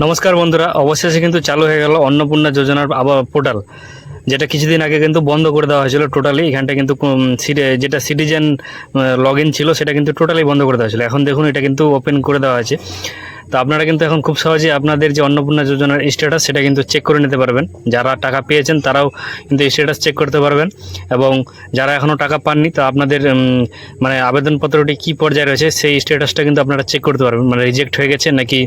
নমস্কার বন্ধুরা, অবশেষে কিন্তু চালু হয়ে গেল অন্নপূর্ণা যোজনার আবার পোর্টাল, যেটা কিছুদিন আগে কিন্তু বন্ধ করে দেওয়া হয়েছিল টোটালি। এখানটা কিন্তু যেটা সিটিজেন লগ ইন ছিল সেটা কিন্তু টোটালি বন্ধ করে দেওয়া হয়েছিল। এখন দেখুন এটা কিন্তু ওপেন করে দেওয়া হয়েছে। তো আপনারা কিন্তু এখন খুব সহজে আপনাদের যে অন্নপূর্ণা যোজনার স্ট্যাটাস সেটা কিন্তু চেক করে নিতে পারবেন। যারা টাকা পেয়েছেন তারাও কিন্তু স্ট্যাটাস চেক করতে পারবেন, এবং যারা এখনও টাকা পাননি তো আপনাদের মানে আবেদনপত্রটি কী পর্যায়ে রয়েছে সেই স্ট্যাটাসটা কিন্তু আপনারা চেক করতে পারবেন। মানে রিজেক্ট হয়ে গেছে নাকি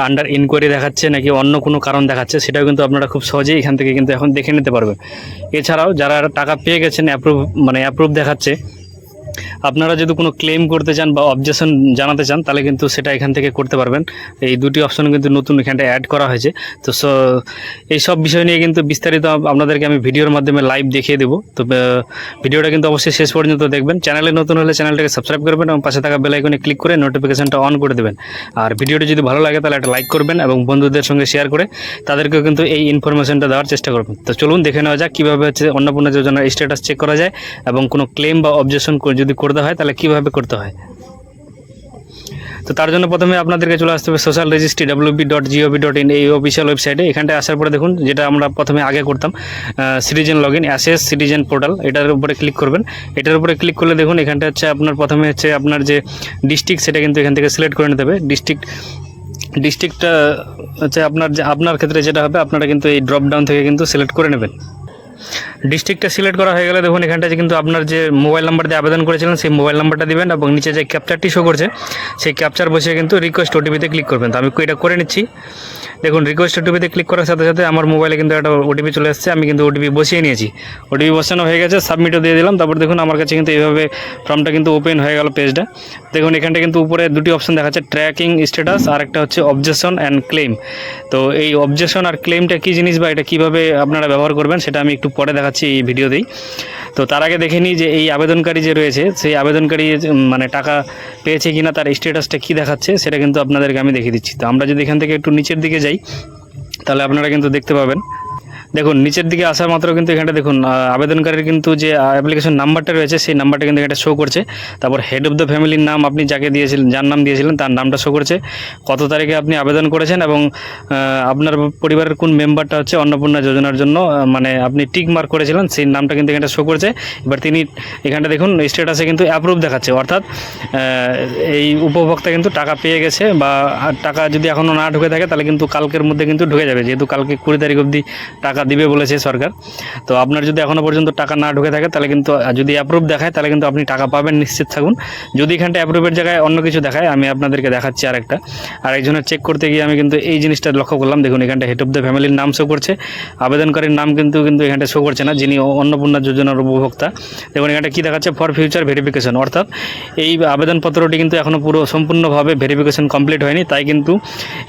আন্ডার ইনকোয়ারি দেখাচ্ছে নাকি অন্য কোনো কারণ দেখাচ্ছে, সেটাও কিন্তু আপনারা খুব সহজেই এখান থেকে কিন্তু এখন দেখে নিতে পারবেন। এছাড়াও যারা টাকা পেয়ে গেছেন অ্যাপ্রুভ দেখাচ্ছে, আপনারা যদি কোনো ক্লেম করতে চান বা অবজেকশন জানাতে চান তাহলে কিন্তু সেটা এখান থেকে করতে পারবেন। এই দুটি অপশন কিন্তু নতুন এখানটা অ্যাড করা হয়েছে। তো এই সব বিষয় নিয়ে কিন্তু বিস্তারিত আপনাদেরকে আমি ভিডিওর মাধ্যমে লাইভ দেখিয়ে দেবো। তো ভিডিওটা কিন্তু অবশ্যই শেষ পর্যন্ত দেখবেন। চ্যানেলে নতুন হলে চ্যানেলটাকে সাবস্ক্রাইব করবেন এবং পাশে থাকা বেল আইকনে ক্লিক করে নোটিফিকেশনটা অন করে দেবেন। আর ভিডিওটি যদি ভালো লাগে তাহলে একটা লাইক করবেন এবং বন্ধুদের সঙ্গে শেয়ার করে তাদেরকেও কিন্তু এই ইনফরমেশনটা দেওয়ার চেষ্টা করবেন। তো চলুন দেখে নেওয়া যাক কীভাবে হচ্ছে অন্নপূর্ণা যোজনার স্ট্যাটাস চেক করা যায় এবং কোনো ক্লেম বা অবজেকশন যদি করতে হয় তাহলে কীভাবে করতে হয়। তো তার জন্য প্রথমে আপনাদেরকে চলে আসতে হবে সোশ্যাল রেজিস্ট্রি www.gov.in এই অফিসিয়াল ওয়েবসাইটে। এখানটায় আসার পরে দেখুন যেটা আমরা প্রথমে আগে করতাম citizen log in access citizen portal, এটার উপরে ক্লিক করবেন। এটার উপরে ক্লিক করলে দেখুন এখানটা হচ্ছে আপনার প্রথমে হচ্ছে আপনার যে ডিস্ট্রিক্ট সেটা কিন্তু এখান থেকে সিলেক্ট করে নিতে হবে। ডিস্ট্রিক্টটা হচ্ছে আপনার ক্ষেত্রে যেটা হবে আপনারা কিন্তু এই ড্রপ ডাউন থেকে কিন্তু সিলেক্ট করে নেবেন। ডিস্ট্রিক্টটা সিলেক্ট করা হয়ে গেলে দেখুন এখানটা কিন্তু আপনার যে মোবাইল নাম্বার দিয়ে আবেদন করেছিলেন সেই মোবাইল নাম্বারটা দিবেন এবং নিচে যে ক্যাপচারটি শো করছে সেই ক্যাপচার বসে কিন্তু রিকোয়েস্ট ওটিপিতে ক্লিক করবেন। তো আমি এটা করে নিচ্ছি। দেখুন রিকোয়েস্ট ওটিপিতে ক্লিক করার সাথে সাথে আমার মোবাইলে কিন্তু একটা ওটিপি চলে এসেছে। আমি কিন্তু ওটিপি বসিয়ে নিয়েছি, ওটিপি বসানো হয়ে গেছে, সাবমিটও দিয়ে দিলাম। তারপর দেখুন আমার কাছে কিন্তু এইভাবে ফর্মটা কিন্তু ওপেন হয়ে গেল পেজটা। দেখুন এখানটা কিন্তু উপরে দুটি অপশন দেখাচ্ছে, ট্র্যাকিং স্ট্যাটাস আর একটা হচ্ছে অবজেকশন অ্যান্ড ক্লেম। তো এই অবজেকশন আর ক্লেমটা কী জিনিস বা এটা কীভাবে আপনারা ব্যবহার করবেন সেটা আমি একটু পরে দেখাচ্ছি এই ভিডিওতেই। তো তার আগে দেখে নিই যে এই আবেদনকারী যে রয়েছে সেই আবেদনকারী মানে টাকা পেয়েছে কিনা তার স্ট্যাটাসটা কী দেখাচ্ছে সেটা কিন্তু আপনাদেরকে আমি দেখিয়ে দিচ্ছি। তো আমরা যদি এখান থেকে একটু নিচের দিকে যাই তাহলে আপনারা কিন্তু দেখতে পাবেন। দেখুন নিচের দিকে আসা মাত্র কিন্তু এখানটা দেখুন আবেদনকারীর কিন্তু যে অ্যাপ্লিকেশন নাম্বারটা রয়েছে সেই নাম্বারটা কিন্তু এখানটা শো করছে। তারপর হেড অফ দ্য ফ্যামিলির নাম আপনি যাকে দিয়েছিলেন, যার নাম দিয়েছিলেন তার নামটা শো করছে, কত তারিখে আপনি আবেদন করেছেন এবং আপনার পরিবারের কোন মেম্বারটা হচ্ছে অন্নপূর্ণা যোজনার জন্য মানে আপনি টিক মার্ক করেছিলেন সেই নামটা কিন্তু এখানটা শো করছে। এবার তিনি এখানটা দেখুন স্ট্যাটাসে কিন্তু অ্যাপ্রুভ দেখাচ্ছে, অর্থাৎ এই উপভোক্তা কিন্তু টাকা পেয়ে গেছে বা টাকা যদি এখনও না ঢুকে থাকে তাহলে কিন্তু কালকের মধ্যে কিন্তু ঢুকে যাবে, যেহেতু কালকে 20 তারিখ অবধি টাকা দিবে বলেছে সরকার। তো আপনার যদি এখনও পর্যন্ত টাকা না ঢুকে থাকে তাহলে কিন্তু যদি অ্যাপ্রুভ দেখায় তাহলে কিন্তু আপনি টাকা পাবেন, নিশ্চিত থাকুন। যদি এখানটা অ্যাপ্রুভের জায়গায় অন্য কিছু দেখায় আমি আপনাদেরকে দেখাচ্ছি আরেকজনের চেক করতে গিয়ে আমি কিন্তু এই জিনিসটা লক্ষ্য করলাম। দেখুন এখানটা হেড অফ দ্য ফ্যামিলির নাম শো করছে, আবেদনকারীর নাম কিন্তু এখানটা শো করছে না, যিনি অন্নপূর্ণা যোজনার উপভোক্তা। দেখুন এখানটা কী দেখাচ্ছে, ফর ফিউচার ভেরিফিকেশন, অর্থাৎ এই আবেদনপত্রটি কিন্তু এখনও পুরো সম্পূর্ণভাবে ভেরিফিকেশন কমপ্লিট হয়নি, তাই কিন্তু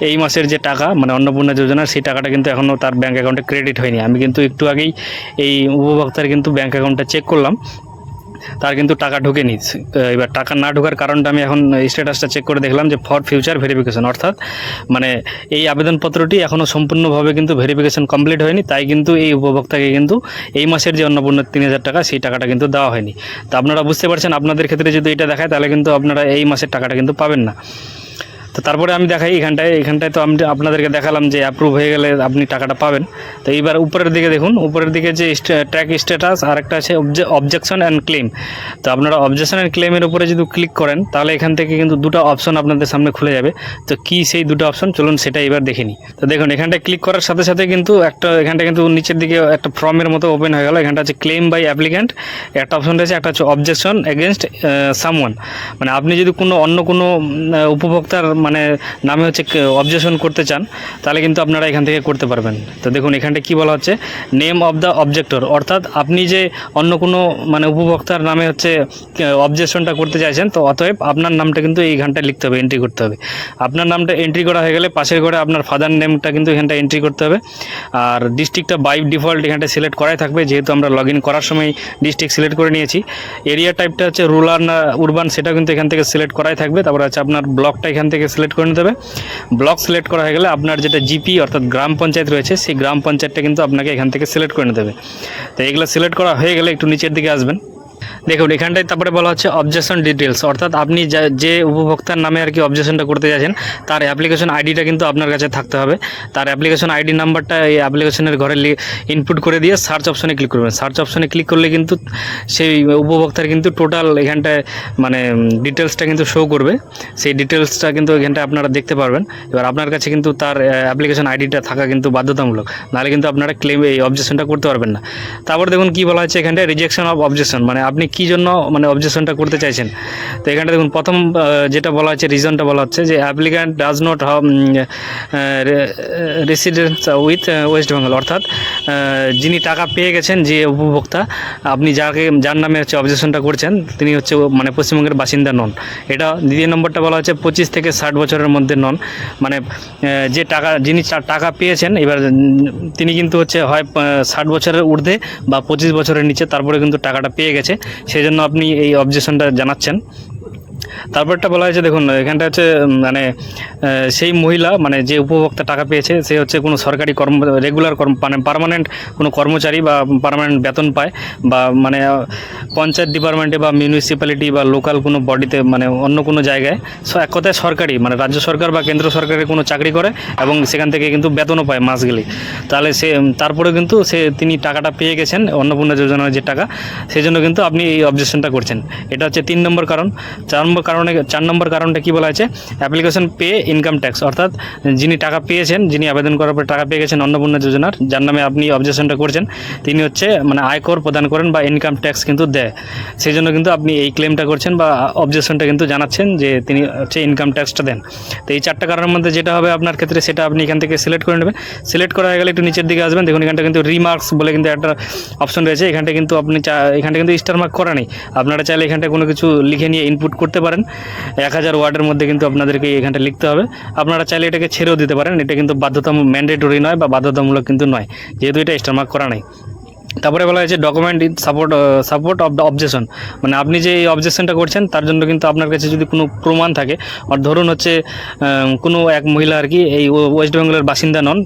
এই মাসের যে টাকা মানে অন্নপূর্ণা যোজনার সেই টাকাটা কিন্তু এখনও তার ব্যাঙ্ক অ্যাকাউন্টে ক্রেডিট হয়নি। আমি কিন্তু একটু আগেই এই উপভোক্তার কিন্তু ব্যাঙ্ক অ্যাকাউন্টটা চেক করলাম, তার কিন্তু টাকা ঢুকেনি। এবার টাকা না ঢোকার কারণটা আমি এখন স্ট্যাটাসটা চেক করে দেখলাম যে ফর ফিউচার ভেরিফিকেশন, অর্থাৎ মানে এই আবেদনপত্রটি এখনও সম্পূর্ণভাবে কিন্তু ভেরিফিকেশন কমপ্লিট হয়নি, তাই কিন্তু এই উপভোক্তাকে কিন্তু এই মাসের যে অন্নপূর্ণা 3000 টাকা সেই টাকাটা কিন্তু দেওয়া হয়নি। তো আপনারা বুঝতে পারছেন আপনাদের ক্ষেত্রে যদি এটা দেখায় তাহলে কিন্তু আপনারা এই মাসের টাকাটা কিন্তু পাবেন না। তো তারপরে আমি দেখাই এখানটায় তো আমি আপনাদেরকে দেখালাম যে অ্যাপ্রুভ হয়ে গেলে আপনি টাকাটা পাবেন। তো এইবার উপরের দিকে দেখুন, উপরের দিকে যে ট্র্যাক স্ট্যাটাস আর একটা আছে অবজেকশন অ্যান্ড ক্লেম। তো আপনারা অবজেকশন অ্যান্ড ক্লেমের উপরে যদি ক্লিক করেন তাহলে এখান থেকে কিন্তু দুটো অপশন আপনাদের সামনে খুলে যাবে। তো কি সেই দুটো অপশন চলুন সেটা এবার দেখে নিই। তো দেখুন এখানটায় ক্লিক করার সাথে সাথে কিন্তু এখানটা কিন্তু নিচের দিকে একটা ফর্মের মতো ওপেন হয়ে গেল। এখানটা আছে ক্লেম বাই অ্যাপ্লিক্যান্ট, একটা অপশন রয়েছে, একটা হচ্ছে অবজেকশন এগেনস্ট সামওয়ান, মানে আপনি যদি অন্য কোনো উপভোক্তার মানে নামে হচ্ছে অবজেকশন করতে চান তাহলে কিন্তু আপনারা এখান থেকে করতে পারবেন। তো দেখুন এখানটা কি বলা হচ্ছে, নেম অফ দ্য অবজেক্টর, অর্থাৎ আপনি যে অন্য কোনো মানে উপভোক্তার নামে হচ্ছে অবজেকশনটা করতে চাইছেন, তো অতএব আপনার নামটা কিন্তু এইখানটায় লিখতে হবে, এন্ট্রি করতে হবে। আপনার নামটা এন্ট্রি করা হয়ে গেলে পাশের ঘরে আপনার ফাদার নেমটা কিন্তু এখানটা এন্ট্রি করতে হবে। আর ডিস্ট্রিক্টটা বাই ডিফল্ট এখানটা সিলেক্ট করাই থাকবে, যেহেতু আমরা লগ ইন করার সময় ডিস্ট্রিক্ট সিলেক্ট করে নিয়েছি। এরিয়া টাইপটা হচ্ছে রুরাল না উরবান সেটা কিন্তু এখান থেকে সিলেক্ট করাই থাকবে। তারপর হচ্ছে আপনার ব্লকটা এখান থেকে সিলেক্ট করে নিতে হবে। ব্লক সিলেক্ট করা হয়ে গেলে আপনার যেটা জিপি অর্থাৎ গ্রাম পঞ্চায়েত রয়েছে সেই গ্রাম পঞ্চায়েতটা কিন্তু আপনাকে এখান থেকে সিলেক্ট করে নিতে হবে। তো এগুলো সিলেক্ট করা হয়ে গেলে একটু নিচের দিকে আসবেন। দেখুন এখানটায় তারপরে বলা হচ্ছে অবজেকশন ডিটেলস, অর্থাৎ আপনি যে উপভোক্তার নামে আর কি অবজেকশনটা করতে যাচ্ছেন তার অ্যাপ্লিকেশন আইডিটা কিন্তু আপনার কাছে থাকতে হবে। তার অ্যাপ্লিকেশন আইডি নাম্বারটা এই অ্যাপ্লিকেশনের ঘরে ইনপুট করে দিয়ে সার্চ অপশনে ক্লিক করবেন। সার্চ অপশনে ক্লিক করলে কিন্তু সেই উপভোক্তার কিন্তু টোটাল এখানটায় মানে ডিটেলসটা কিন্তু শো করবে। সেই ডিটেলসটা কিন্তু এখানটায় আপনারা দেখতে পারবেন। এবার আপনার কাছে কিন্তু তার অ্যাপ্লিকেশন আইডিটা থাকা কিন্তু বাধ্যতামূলক, নাহলে কিন্তু আপনারা ক্লেম এই অবজেকশনটা করতে পারবেন না। তারপর দেখুন কি বলা হচ্ছে এখানটায় রিজেকশন অফ অবজেকশন, মানে আপনি কী জন্য মানে অবজেকশনটা করতে চাইছেন। তো এখানটা দেখুন প্রথম যেটা বলা হচ্ছে রিজনটা বলা হচ্ছে যে applicant does not have residence with West Bengal, অর্থাৎ যিনি টাকা পেয়ে গেছেন যে উপভোক্তা, আপনি যার নামে হচ্ছে অবজেকশনটা করছেন তিনি হচ্ছে মানে পশ্চিমবঙ্গের বাসিন্দা নন। এটা দ্বিতীয় নম্বরটা বলা হচ্ছে 25 থেকে 60 বছরের মধ্যে নন, মানে যে যিনি টাকা পেয়েছেন এবার তিনি কিন্তু হচ্ছে হয় 60 বছরের ঊর্ধ্বে বা 25 বছরের নিচে, তারপরে কিন্তু টাকাটা পেয়ে গেছে, সেই জন্য আপনি এই অবজেকশনটা জানাচ্ছেন। তারপরটা বলা হয়েছে দেখুন এখানটা হচ্ছে মানে সেই মহিলা মানে যে উপভোক্তা টাকা পেয়েছে সে হচ্ছে কোনো সরকারি রেগুলার মানে পার্মানেন্ট কোনো কর্মচারী বা পার্মানেন্ট বেতন পায়, বা মানে পঞ্চায়েত ডিপার্টমেন্টে বা মিউনিসিপ্যালিটি বা লোকাল কোনো বডিতে মানে অন্য কোনো জায়গায় এক কথায় সরকারি মানে রাজ্য সরকার বা কেন্দ্র সরকারের কোনো চাকরি করে এবং সেখান থেকে কিন্তু বেতনও পায় মাস গেলে। তাহলে তারপরে কিন্তু তিনি টাকাটা পেয়ে গেছেন অন্নপূর্ণা যোজনার যে টাকা, সেই জন্য কিন্তু আপনি এই অবজেকশনটা করছেন। এটা হচ্ছে 3 নম্বর কারণ। 4 নম্বর কারণটা কি বলা আছে, অ্যাপ্লিকেশন পে ইনকাম ট্যাক্স, অর্থাৎ যিনি টাকা পেয়েছেন, যিনি আবেদন করার পর টাকা পেয়ে গেছেন অন্নপূর্ণা যোজনার, যার নামে আপনি অবজেকশনটা করছেন, তিনি হচ্ছে মানে আয়কর প্রদান করেন বা ইনকাম ট্যাক্স কিন্তু দেয়, সেই জন্য কিন্তু আপনি এই ক্লেমটা করছেন বা অবজেকশনটা কিন্তু জানাচ্ছেন যে তিনি হচ্ছে ইনকাম ট্যাক্সটা দেন। তো এই 4টা কারণের মধ্যে যেটা হবে আপনার ক্ষেত্রে সেটা আপনি এখান থেকে সিলেক্ট করে নেবেন। সিলেক্ট করা হয়ে গেলে একটু নিচের দিকে আসবেন, দেখুন এখানটা কিন্তু রিমার্কস বলে কিন্তু একটা অপশন রয়েছে। এখানটা কিন্তু এখানটা কিন্তু স্টার মার্ক করা নেই, আপনারা চাইলে এখানটা কোনো কিছু লিখে নিয়ে ইনপুট করতে পারেন। 1000 ওয়ার্ডের মধ্যে কিন্তু আপনাদেরকে এখানটা লিখতে হবে। আপনারা চাইলে এটাকে ছেড়েও দিতে পারেন, এটা কিন্তু বাধ্যতামূলক ম্যান্ডেটরি নয় বা বাধ্যতামূলক কিন্তু নয়, যেহেতু এটা স্টার মার্ক করা নেই। তারপরে বলা হয়েছে document in support of the objection, মানে আপনি যে এই অবজেকশনটা করছেন তার জন্য কিন্তু আপনার কাছে যদি কোনো প্রমাণ থাকে, আর ধরুন হচ্ছে কোনো এক মহিলা আর কি এই ওয়েস্ট বেঙ্গলের বাসিন্দা নন,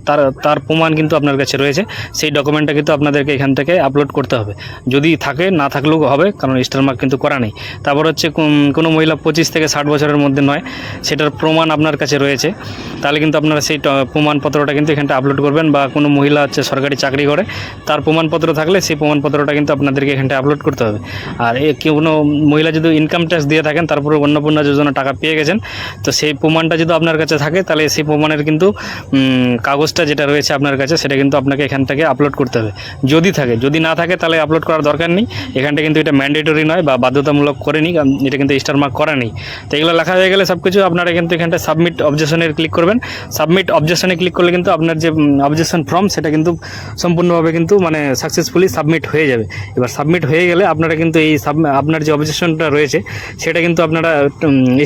তার প্রমাণ কিন্তু আপনার কাছে রয়েছে, সেই ডকুমেন্টটা কিন্তু আপনাদেরকে এখান থেকে আপলোড করতে হবে। যদি থাকে না থাকলেও হবে, কারণ স্টার মার্ক কিন্তু করা নেই। তারপর হচ্ছে কোনো মহিলা 25 থেকে 60 বছরের মধ্যে নয়, সেটার প্রমাণ আপনার কাছে রয়েছে, তাহলে কিন্তু আপনারা সেই প্রমাণপত্রটা কিন্তু এখানটা আপলোড করবেন। বা কোনো মহিলা হচ্ছে সরকারি চাকরি করে, তার প্রমাণপত্র থাকলে সেই প্রমাণপত্রটা কিন্তু আপনাদেরকে এখানটা আপলোড করতে হবে। আর কোনো মহিলা যদি ইনকাম ট্যাক্স দিয়ে থাকেন, তারপরে অন্নপূর্ণা যোজনা টাকা পেয়ে গেছেন, তো সেই প্রমাণটা যদি আপনার কাছে থাকে তাহলে সেই প্রমাণের কিন্তু কাগজটা যেটা রয়েছে আপনার কাছে সেটা কিন্তু আপনাকে এখান থেকে আপলোড করতে হবে যদি থাকে। যদি না থাকে তাহলে আপলোড করার দরকার নেই, এখানটা কিন্তু এটা ম্যান্ডেটরি নয় বা বাধ্যতামূলক করেনি, এটা কিন্তু স্টার মার্ক করা নেই। তো এগুলো লেখা হয়ে গেলে সব কিছু আপনারা কিন্তু এখানটা সাবমিট অবজেকশনে ক্লিক করবেন। সাবমিট অবজেকশনে ক্লিক করলে কিন্তু আপনার যে অবজেকশন ফর্ম সেটা কিন্তু সম্পূর্ণভাবে কিন্তু মানে সাকসেসফুলি সাবমিট হয়ে যাবে। এবার সাবমিট হয়ে গেলে আপনারা কিন্তু এই আপনার যে অবজেকশনটা রয়েছে সেটা কিন্তু আপনারা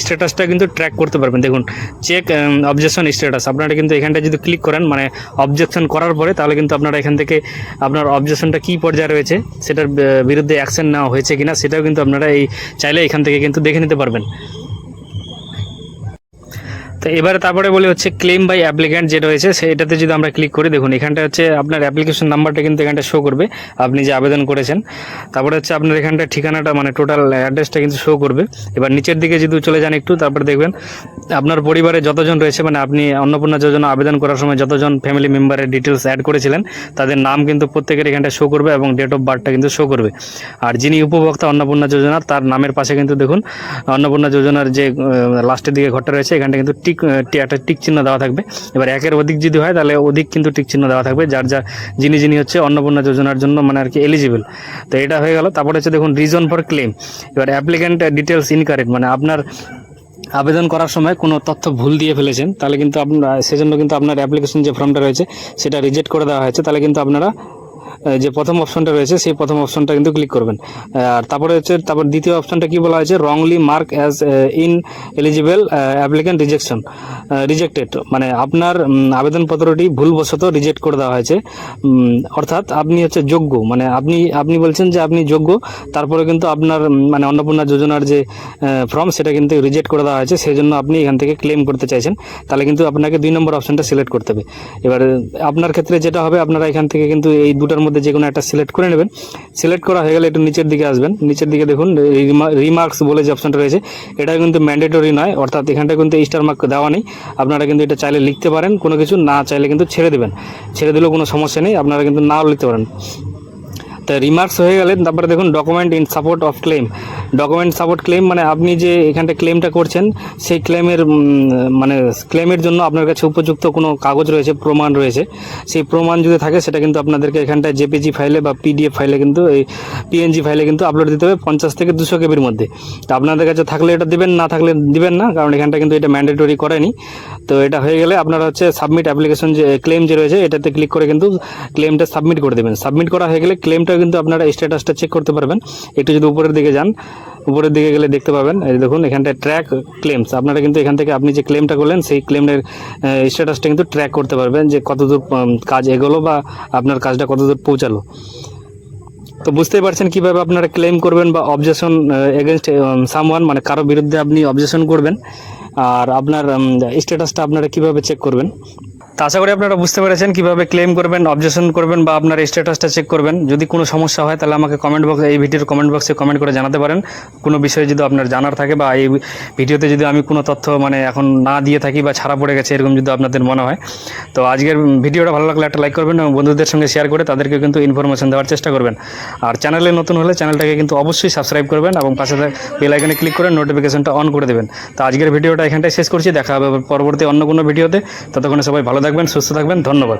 স্ট্যাটাসটা কিন্তু ট্র্যাক করতে পারবেন। দেখুন চেক অবজেকশন স্ট্যাটাস, আপনারা কিন্তু এখানটা যদি ক্লিক করেন মানে অবজেকশন করার পরে, তাহলে কিন্তু আপনারা এখান থেকে আপনার অবজেকশনটা কী পর্যায়ে রয়েছে, সেটার বিরুদ্ধে অ্যাকশন নেওয়া হয়েছে কিনা সেটাও কিন্তু আপনারা চাইলে এখান থেকে কিন্তু দেখে নিতে পারবেন। তো এবারে তারপরে বলি হচ্ছে ক্লেম বাই অ্যাপ্লিক্যান্ট যেটা রয়েছে সেটাতে যদি আমরা ক্লিক করি, দেখুন এখানটা হচ্ছে আপনার অ্যাপ্লিকেশন নাম্বারটা কিন্তু এখানটা শো করবে আপনি যে আবেদন করেছেন। তারপরে হচ্ছে আপনার এখানটা ঠিকানাটা মানে টোটাল অ্যাড্রেসটা কিন্তু শো করবে। এবার নিচের দিকে যদি চলে যান একটু, তারপরে দেখবেন আপনার পরিবারে যতজন রয়েছে, মানে আপনি অন্নপূর্ণা যোজনা আবেদন করার সময় যতজন ফ্যামিলি মেম্বারের ডিটেলস অ্যাড করেছিলেন তাদের নাম কিন্তু প্রত্যেকের এখানটা শো করবে এবং ডেট অফ বার্থটা কিন্তু শো করবে। আর যিনি উপভোক্তা অন্নপূর্ণা যোজনার, তার নামের পাশে কিন্তু দেখুন অন্নপূর্ণা যোজনার যে লাস্টের দিকে ঘরটা রয়েছে এখানটা কিন্তু একটা টিক চিহ্ন দেওয়া থাকবে। এবার 1-এর অধিক যদি হয় তাহলে অধিক কিন্তু টিক চিহ্ন দেওয়া থাকবে, যিনি হচ্ছে অন্নপূর্ণা যোজনার জন্য মানে আর কি এলিজিবল। তো এটা হয়ে গেল। তারপরে হচ্ছে দেখুন রিজন ফর ক্লেম। এবার অ্যাপ্লিক্যান্ট ডিটেলস ইনকারেক্ট, মানে আপনার আবেদন করার সময় কোনো তথ্য ভুল দিয়ে ফেলেছেন, তাহলে কিন্তু আপনার সেজন্য কিন্তু আপনার অ্যাপ্লিকেশন যে ফর্মটা রয়েছে সেটা রিজেক্ট করে দেওয়া হয়েছে, তাহলে কিন্তু আপনারা যে প্রথম অপশনটা রয়েছে সেই প্রথম অপশনটা কিন্তু ক্লিক করবেন। আর তারপরে দ্বিতীয় অপশনটা কি বলা হয়েছে, wrongly mark as in eligible applicant rejected, মানে আপনার আবেদনপত্রটি ভুলবশত রিজেক্ট করে দেওয়া হয়েছে। অর্থাৎ আপনি হচ্ছে যোগ্য, মানে আপনি বলছেন যে আপনি যোগ্য, তারপরে কিন্তু আপনার মানে অন্নপূর্ণা যোজনার যে ফর্ম সেটা কিন্তু রিজেক্ট করে দেওয়া হয়েছে, সেই জন্য আপনি এখান থেকে ক্লেম করতে চাইছেন, তাহলে কিন্তু আপনাকে 2 নম্বর অপশনটা সিলেক্ট করতে হবে। এবার আপনার ক্ষেত্রে যেটা হবে, আপনারা এখান থেকে কিন্তু এই দুটার মধ্যে মধ্যে যে কোনো একটা সিলেক্ট করে নেবেন। সিলেক্ট করা হয়ে গেলে একটু নিচের দিকে আসবেন, নিচের দিকে দেখুন রিমার্কস বলে যে অপশনটা রয়েছে, এটা কিন্তু ম্যান্ডেটরি নয়, অর্থাৎ এখানটা কিন্তু স্টার মার্ক দেওয়া নেই। আপনারা কিন্তু এটা চাইলে লিখতে পারেন, কোনো কিছু না চাইলে কিন্তু ছেড়ে দেবেন, ছেড়ে দিলেও কোনো সমস্যা নেই, আপনারা কিন্তু নাও লিখতে পারেন। তা রিমার্কস হয়ে গেলে তারপরে দেখুন document in support of clans. Document support claim মানে আপনি যে এখানটা ক্লেমটা করছেন সেই ক্লেমের মানে ক্লেমের জন্য আপনার কাছে উপযুক্ত কোনো কাগজ রয়েছে, প্রমাণ রয়েছে, সেই প্রমাণ যদি থাকে সেটা কিন্তু আপনাদেরকে এখানটায় জেপিজি ফাইলে বা পিডিএফ ফাইলে কিন্তু এই পিএনজি ফাইলে কিন্তু আপলোড দিতে হবে 50 থেকে 200 কেবির মধ্যে। তো আপনাদের কাছে থাকলে এটা দিবেন, না থাকলে দিবেন না, কারণ এখানটা কিন্তু এটা ম্যান্ডেটরি করেনি। তো এটা হয়ে গেলে আপনারা হচ্ছে সাবমিট অ্যাপ্লিকেশন যে ক্লেম যে রয়েছে এটাতে ক্লিক করে কিন্তু ক্লেমটা সাবমিট করে দেবেন। সাবমিট করা হয়ে গেলে ক্লেমটা কিন্তু আপনারা স্ট্যাটাসটা চেক করতে পারবেন। একটু যদি উপরের দিকে যান, উপরের দিকে গেলে দেখতে পাবেন, এই দেখুন এখানটায় ট্র্যাক ক্লেমস। আপনারা কিন্তু এখান থেকে আপনি যে ক্লেমটা করলেন সেই ক্লেমের স্ট্যাটাসটা কিন্তু ট্র্যাক করতে পারবেন, যে কতদূর কাজ এগোলো বা আপনার কাজটা কতদূর পৌঁছালো। তো বুঝতেই পারছেন কীভাবে আপনারা ক্লেম করবেন বা অবজেকশন এগেনস্ট সামওয়ান, মানে কারো বিরুদ্ধে আপনি অবজেকশন করবেন, আর আপনার স্ট্যাটাসটা আপনারা কীভাবে চেক করবেন। তো আশা করি আপনারা বুঝতে পেরেছেন কীভাবে ক্লেম করবেন, অবজেকশন করবেন বা আপনার স্ট্যাটাসটা চেক করবেন। যদি কোনো সমস্যা হয় তাহলে আমাকে কমেন্ট বক্সে, এই ভিডিওর কমেন্ট বক্সে কমেন্ট করে জানাতে পারেন। কোনো বিষয়ে যদি আপনার জানার থাকে বা এই ভিডিওতে যদি আমি কোনো তথ্য মানে এখন না দিয়ে থাকি বা ছাড়া পড়ে গেছে এরকম যদি আপনাদের মনে হয়, তো আজকের ভিডিওটা ভালো লাগলে একটা লাইক করবেন এবং বন্ধুদের সঙ্গে শেয়ার করে তাদেরকে কিন্তু ইনফরমেশন দেওয়ার চেষ্টা করবেন। আর চ্যানেলে নতুন হলে চ্যানেলটাকে কিন্তু অবশ্যই সাবস্ক্রাইব করবেন এবং পাশে বেল আইকনে ক্লিক করে নোটিফিকেশনটা অন করে দেবেন। তো আজকের ভিডিওটা এখানটায় শেষ করছি, দেখা হবে পরবর্তী অন্য কোনো ভিডিওতে। ততক্ষণে সবাই ভালো থাকবেন, সুস্থ থাকবেন, ধন্যবাদ।